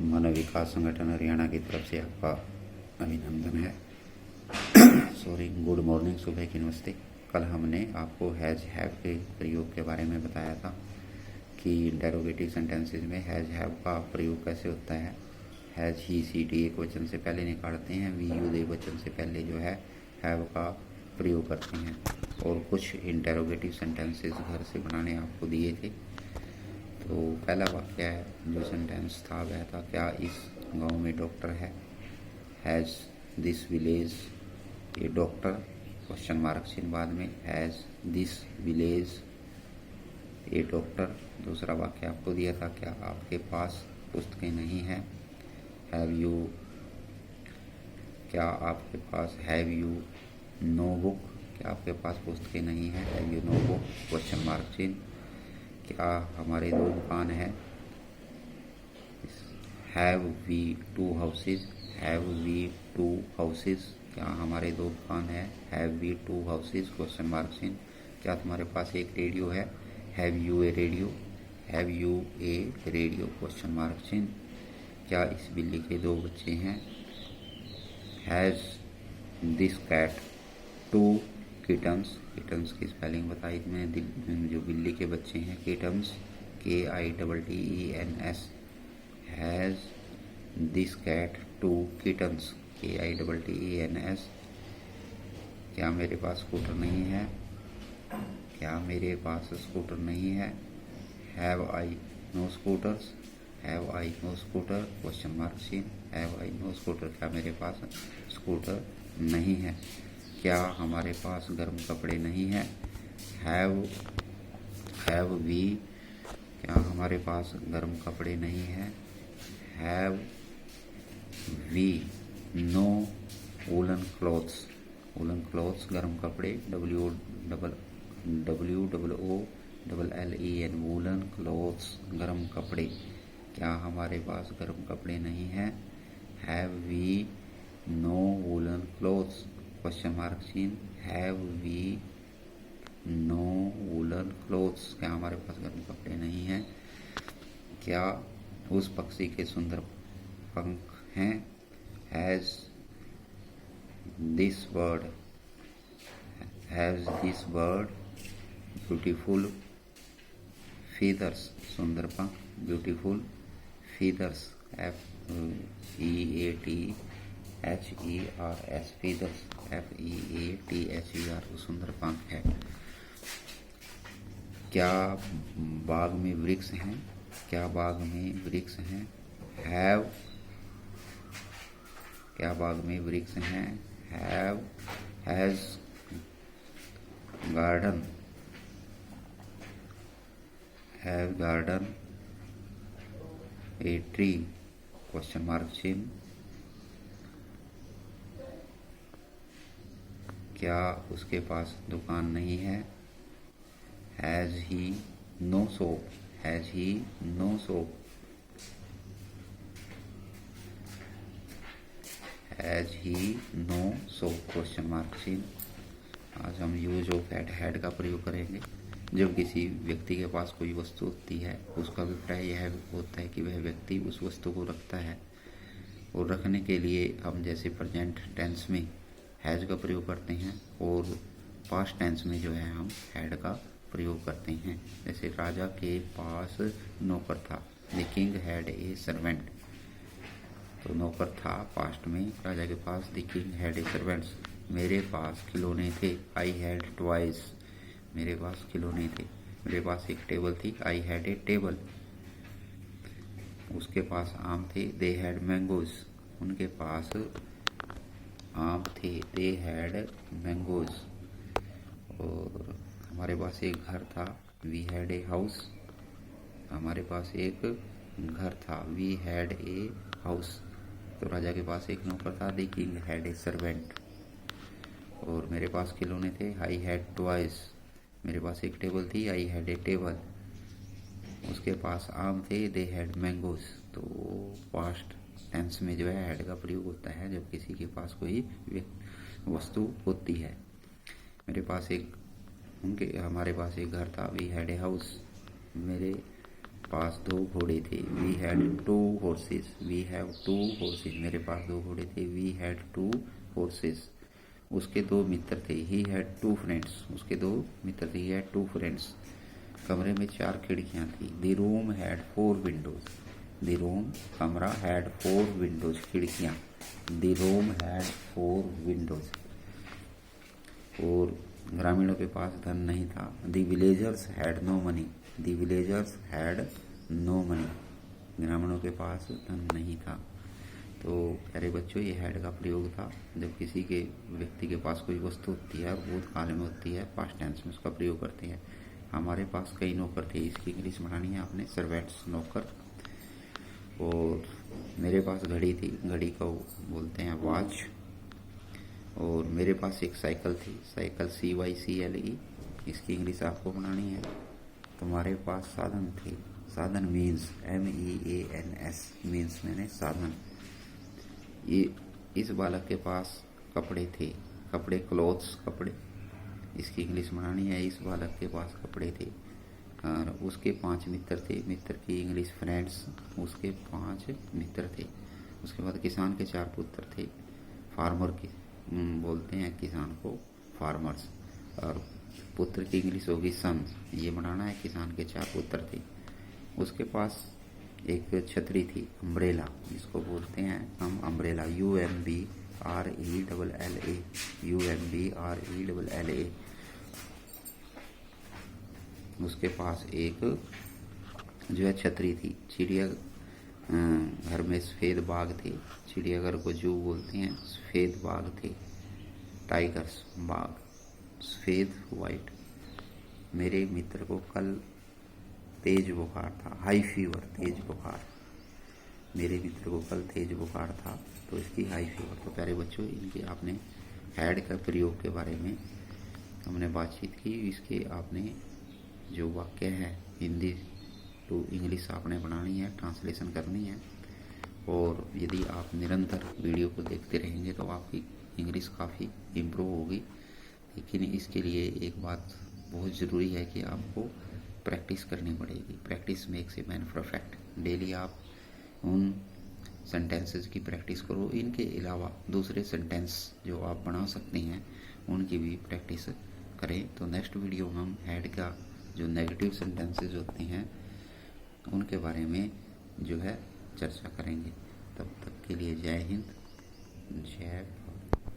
मानव विकास संगठन हरियाणा की तरफ से आपका अभिनंदन है। सॉरी, गुड मॉर्निंग, सुबह की नमस्ते। कल हमने आपको हैज़ हैव के प्रयोग के बारे में बताया था कि इंटेरोगेटिव सेंटेंसेस में हैज़ हैव का प्रयोग कैसे होता है। हैज़ ही सी टी एक वचन से पहले निकालते हैं, वी यू दे वचन से पहले जो है हैव का प्रयोग करते हैं। और कुछ इंटेरोगेटिव सेंटेंसेस घर से बनाने आपको दिए थे। तो पहला वाक्य है जो सेंटेंस था वह था, क्या इस गांव में डॉक्टर है। Has this village A doctor, question mark चिन्ह बाद में, has this village A doctor. दूसरा वाक्य आपको दिया था, क्या आपके पास पुस्तकें नहीं हैं। हैव यू, क्या आपके पास, हैव यू नो बुक, क्या आपके पास पुस्तकें नहीं हैं। Have you no book, question mark चिन्ह। क्या हमारे दो दुकान है। Have we two houses, have we two houses, क्या हमारे दो दुकान है। Have we two houses, question mark चिन्ह। क्या तुम्हारे पास एक रेडियो है। Have you a radio, have you a radio, question mark चिन्ह। क्या इस बिल्ली के दो बच्चे हैं। Has this cat two kittens, kittens की स्पेलिंग बताई मैंने, जो बिल्ली के बच्चे हैं kittens, KITTENS। Has this cat two kittens, KITTENS। क्या मेरे पास स्कूटर नहीं है, क्या मेरे पास स्कूटर नहीं है। Have I know scooters, have I know scooter, question mark चिन्ह। हैव आई नो स्कूटर, क्या मेरे पास स्कूटर नहीं है। क्या हमारे पास गर्म कपड़े नहीं हैं। हैव वी, क्या हमारे पास गर्म कपड़े नहीं हैं। Have we no woollen clothes, woollen clothes गर्म कपड़े, WOOLLEN वूलन क्लॉथ्स गर्म कपड़े। क्या हमारे पास गर्म कपड़े नहीं हैं। Have we no woollen clothes, question mark चिन्ह। Have we no woollen clothes, क्या हमारे पास गर्म कपड़े नहीं हैं। क्या उस पक्षी के सुंदर पंख हैं। Has this bird, has this bird beautiful feathers, सुंदर पंख, beautiful feathers, FEATHERS, feathers, FEATHER, सुंदर पंख है। क्या बाग में वृक्ष हैं, क्या बाग में वृक्ष हैं। हैव, क्या बाग में वृक्ष हैं। Has garden, have garden a tree, question mark चिन्ह। क्या उसके पास दुकान नहीं है। Has he no soap, has he no soap, has he no soap, question mark चिन्ह। आज हम यूज ऑफ एट हैड का प्रयोग करेंगे। जब किसी व्यक्ति के पास कोई वस्तु होती है, उसका अभिप्राय यह होता है कि वह व्यक्ति उस वस्तु को रखता है। और रखने के लिए हम जैसे प्रेजेंट टेंस में हैज़ का प्रयोग करते हैं और पास्ट टेंस में जो है हम हैड का प्रयोग करते हैं। जैसे राजा के पास नौकर था, the king had a servant. तो नौकर था पास्ट में, राजा के पास the king had a servants. मेरे पास खिलौने थे, आई हैड टॉयज, मेरे पास खिलौने थे। मेरे पास एक टेबल थी, आई हैड ए टेबल। उसके पास आम थे, दे हैड मैंगोज, उनके पास आम थे, दे हैड मैंगोज। और हमारे पास एक घर था, वी हैड ए हाउस, हमारे पास एक घर था, वी हैड ए हाउस। तो राजा के पास एक नौकर था, the king had a servant. और मेरे पास खिलौने थे, आई हैड टॉयज, मेरे पास एक टेबल थी, आई हैड ए टेबल। उसके पास आम थे, दे हैड मैंगोज। तो पास्ट टेंस में जो है हैड का प्रयोग होता है जब किसी के पास कोई वस्तु होती है। हमारे पास एक घर था, वी हैड ए हाउस। पास 2 घोड़े थे। We had 2 horses। We have 2 horses। मेरे पास 2 घोड़े थे। We had 2 horses। उसके 2 मित्र थे। He had 2 friends। उसके 2 मित्र थे। He had 2 friends। कमरे में 4 खिड़कियां थी। The room had 4 windows। The room कमरा हैड 4 windows खिड़कियां। The room had 4 windows। और ग्रामीणों के पास धन नहीं था। The villagers had no money. The villagers had no money. ग्रामीणों के पास धन नहीं था। तो प्यारे बच्चों, ये हैड का प्रयोग था जब किसी के व्यक्ति के पास कोई वस्तु होती है और भूतकाल में होती है, पास्ट टेंस में उसका प्रयोग करते हैं। हमारे पास कई नौकर थे, इसकी इंग्लिश बनानी है आपने, सर्वेंट्स, नौकर। और मेरे पास घड़ी थी, घड़ी को बोलते हैं वॉच। और मेरे पास एक साइकिल थी, साइकिल CYCLE, इसकी इंग्लिश आपको बनानी है। तुम्हारे पास साधन थे, साधन मीन्स MEANS, मीन्स मैंने साधन। ये इस बालक के पास कपड़े थे, कपड़े क्लोथ्स, कपड़े, इसकी इंग्लिश बनानी है। इस बालक के पास कपड़े थे। और उसके 5 मित्र थे, मित्र की इंग्लिश फ्रेंड्स। उसके 5 मित्र थे। उसके बाद किसान के 4 पुत्र थे। फार्मर की बोलते हैं किसान को, फार्मर्स। और पुत्र की इंग्लिश होगी सन्स, ये बनाना है। किसान के 4 पुत्र थे। उसके पास एक छतरी थी, अम्ब्रेला, जिसको बोलते हैं हम अम्ब्रेला, UMBRELLA, UMBRELLA। उसके पास एक जो है छतरी थी। चिड़िया घर में सफ़ेद बाघ थे। चिड़ियाघर को जू बोलते हैं। सफ़ेद बाघ थे, टाइगर्स, बाघ, सफ़ेद, वाइट। मेरे मित्र को कल तेज बुखार था, हाई फीवर, तेज बुखार। मेरे मित्र को कल तेज बुखार था, तो इसकी हाई फीवर। तो प्यारे बच्चों, इनके आपने हैड का प्रयोग के बारे में हमने बातचीत की। इसके आपने जो वाक्य है हिंदी टू इंग्लिश आपने बनानी है, ट्रांसलेशन करनी है। और यदि आप निरंतर वीडियो को देखते रहेंगे तो आपकी इंग्लिश काफ़ी इम्प्रूव होगी। लेकिन इसके लिए एक बात बहुत ज़रूरी है कि आपको प्रैक्टिस करनी पड़ेगी। Practice makes a man perfect. Daily आप उन सेंटेंसेस की प्रैक्टिस करो। इनके अलावा दूसरे सेंटेंस जो आप बना सकते हैं उनकी भी प्रैक्टिस करें। तो नेक्स्ट वीडियो में हम हैड का जो नेगेटिव सेंटेंसेस होते हैं उनके बारे में जो है चर्चा करेंगे। तब तक के लिए जय हिंद, जय